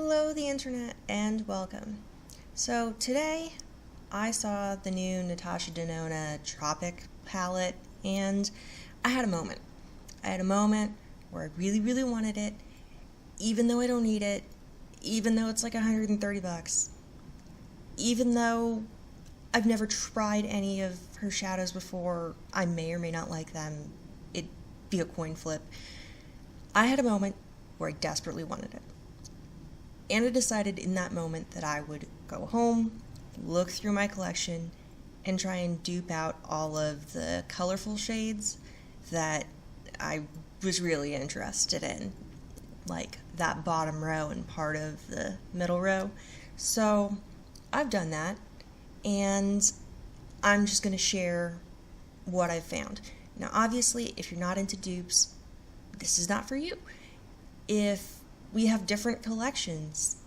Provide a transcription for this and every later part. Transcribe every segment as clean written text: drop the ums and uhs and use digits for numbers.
Hello the internet and welcome. So today I saw the new Natasha Denona Tropic palette and I had a moment. I had a moment where I really wanted it, even though I don't need it, even though it's like $130, even though I've never tried any of her shadows before, I may or may not like them, it'd be a coin flip. I had a moment where I desperately wanted it. And I decided in that moment that I would go home, look through my collection, and try and dupe out all of the colorful shades that I was really interested in, like that bottom row and part of the middle row. So I've done that, and I'm just going to share what I've found. Now obviously, if you're not into dupes, this is not for you. If we have different collections,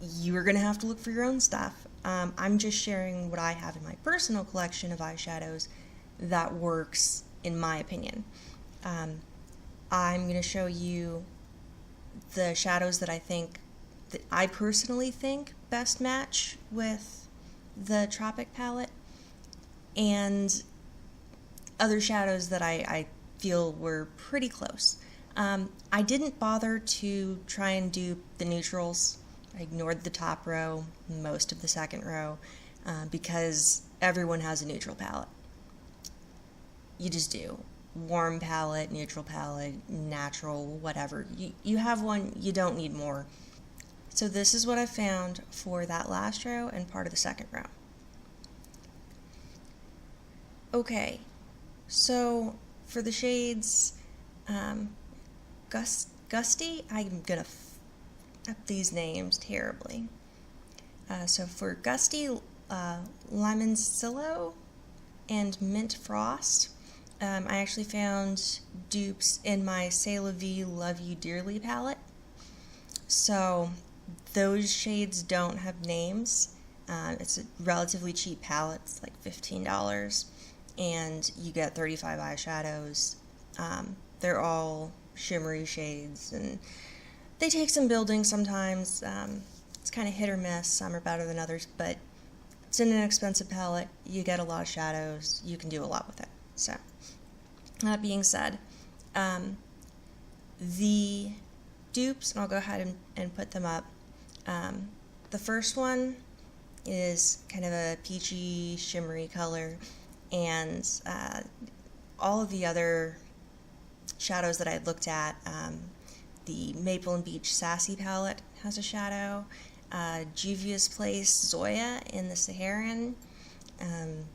you are going to have to look for your own stuff. I'm just sharing what I have in my personal collection of eyeshadows that works in my opinion. I'm going to show you the shadows that I personally think best match with the Tropic palette, and other shadows that I feel were pretty close. I didn't bother to try and dupe the neutrals. I ignored the top row, most of the second row, because everyone has a neutral palette. You just do. Warm palette, neutral palette, natural, whatever. You have one, you don't need more. So this is what I found for that last row and part of the second row. Okay, so for the shades, GUSTI, I'm gonna up these names terribly. So for GUSTI, LIMONCELLO and Mint Frost, I actually found dupes in my Célavi Love You Dearly palette. So those shades don't have names. It's a relatively cheap palette, it's like $15, and you get 35 eyeshadows. They're all shimmery shades, and they take some building sometimes. It's kind of hit or miss. Some are better than others, but it's an inexpensive palette. You get a lot of shadows. You can do a lot with it. So, that being said, the dupes, and I'll go ahead and put them up. The first one is kind of a peachy, shimmery color, and all of the other shadows that I looked at, the Maple and Beech Sassy palette has a shadow, Juvia's Place Zoya in the Saharan, and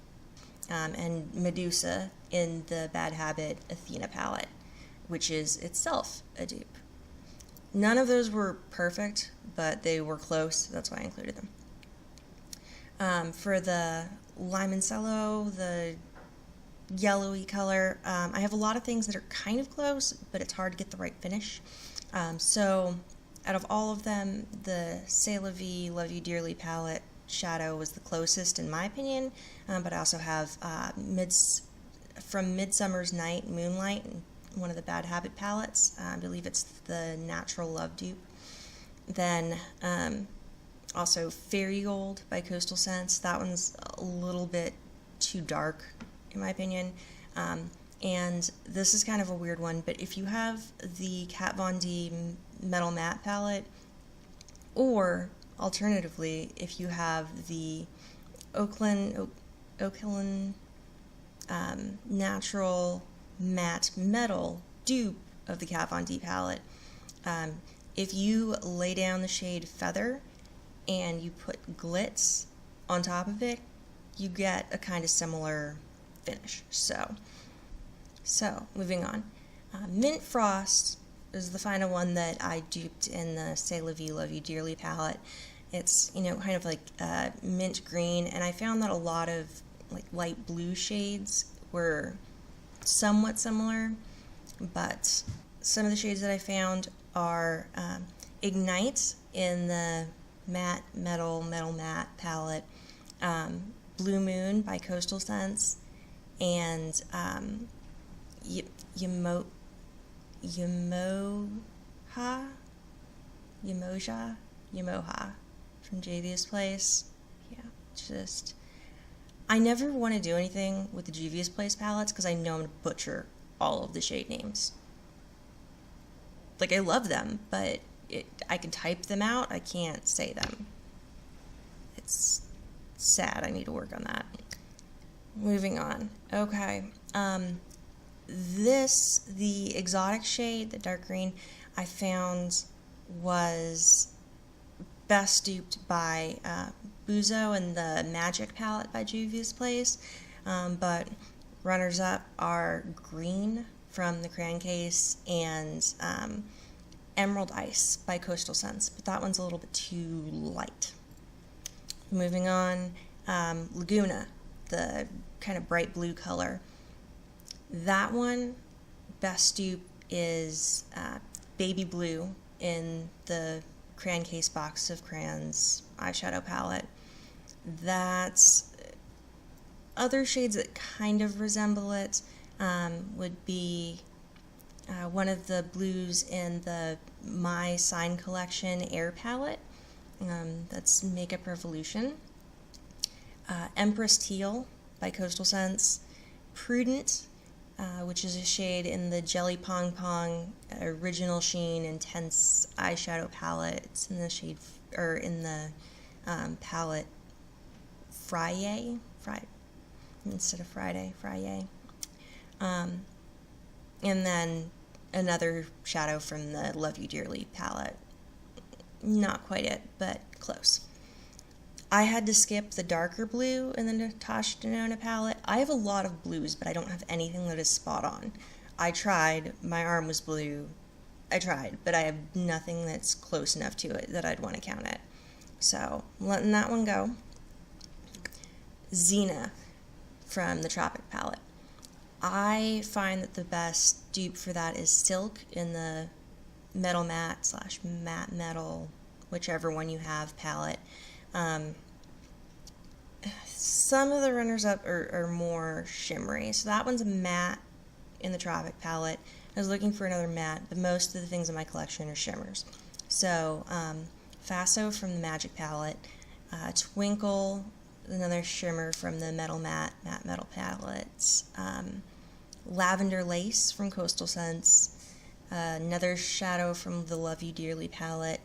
Medusa in the Bad Habit Athena palette, which is itself a dupe. None of those were perfect, but they were close, that's why I included them. For the LIMONCELLO, the yellowy color, I have a lot of things that are kind of close, but it's hard to get the right finish. So out of all of them, the Célavi Love You Dearly palette shadow was the closest in my opinion, but I also have from Midsummer's Night, Moonlight, one of the Bad Habit palettes. I believe it's the Natural Love dupe. Then also Fairy Gold by Coastal Scents. That one's a little bit too dark in my opinion. And this is kind of a weird one, but if you have the Kat Von D Metal Matte palette, or alternatively, if you have the Okalan Natural Matte Metal dupe of the Kat Von D palette, if you lay down the shade Feather and you put Glitz on top of it, you get a kind of similar finish. So moving on. Mint Frost is the final one that I duped in the Célavi Love You Dearly palette. It's, kind of like mint green, and I found that a lot of like light blue shades were somewhat similar, but some of the shades that I found are Ignite in the Metal Matte palette, Blue Moon by Coastal Scents, and Yamoja Yamoha from Juvia's Place. Yeah, just... I never want to do anything with the Juvia's Place palettes because I know I'm going to butcher all of the shade names. Like, I love them, but I can type them out, I can't say them. It's sad, I need to work on that. Moving on. Okay. The exotic shade, the dark green, I found was best duped by Buzo and the Magic palette by Juvia's Place, but runners-up are green from the Crayon Case and Emerald Ice by Coastal Scents, but that one's a little bit too light. Moving on, Laguna, the kind of bright blue color. That one, best dupe is Baby Blue in the Crayon Case box of crayons eyeshadow palette. That's other shades that kind of resemble it would be one of the blues in the My Sign Collection Air palette. That's Makeup Revolution. Empress Teal by Coastal Scents. Prudent, which is a shade in the Jelly Pong Pong Original Sheen Intense eyeshadow palette. It's in the shade, or in the palette Friday, instead of Friday, Friday. And then another shadow from the Love You Dearly palette. Not quite it, but close. I had to skip the darker blue in the Natasha Denona palette. I have a lot of blues, but I don't have anything that is spot on. I tried, my arm was blue. I tried, but I have nothing that's close enough to it that I'd want to count it. So, I'm letting that one go. Xena from the Tropic palette. I find that the best dupe for that is Silk in the Metal Matte / Matte Metal, whichever one you have, palette. Some of the runners-up are more shimmery, so that one's a matte in the Tropic palette. I was looking for another matte, but most of the things in my collection are shimmers. So, Faso from the Magic palette, Twinkle, another shimmer from the Metal Matte Metal palettes, Lavender Lace from Coastal Scents, another shadow from the Love You Dearly palette,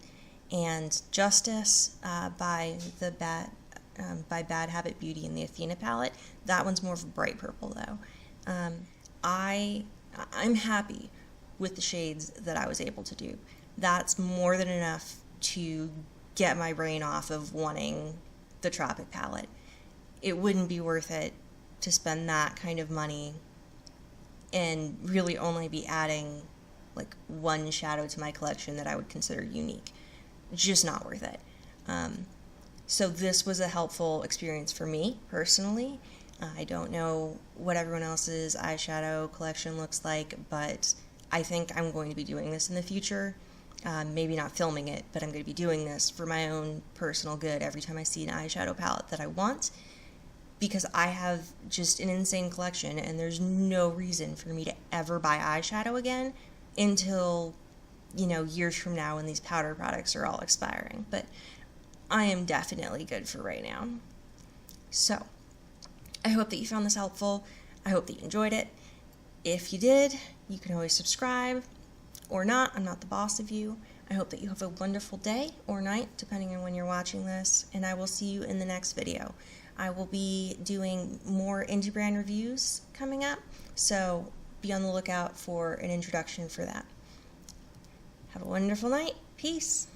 and Justice by Bad Habit Beauty in the Athena palette. That one's more of a bright purple though. I'm happy with the shades that I was able to do. That's more than enough to get my brain off of wanting the Tropic palette. It wouldn't be worth it to spend that kind of money and really only be adding like one shadow to my collection that I would consider unique. Just not worth it. So this was a helpful experience for me personally. I don't know what everyone else's eyeshadow collection looks like, but I think I'm going to be doing this in the future. Maybe not filming it, but I'm going to be doing this for my own personal good every time I see an eyeshadow palette that I want, because I have just an insane collection and there's no reason for me to ever buy eyeshadow again until, you know, years from now when these powder products are all expiring. But I am definitely good for right now. So, I hope that you found this helpful. I hope that you enjoyed it. If you did, you can always subscribe or not. I'm not the boss of you. I hope that you have a wonderful day or night, depending on when you're watching this, and I will see you in the next video. I will be doing more indie brand reviews coming up, so be on the lookout for an introduction for that. Have a wonderful night. Peace.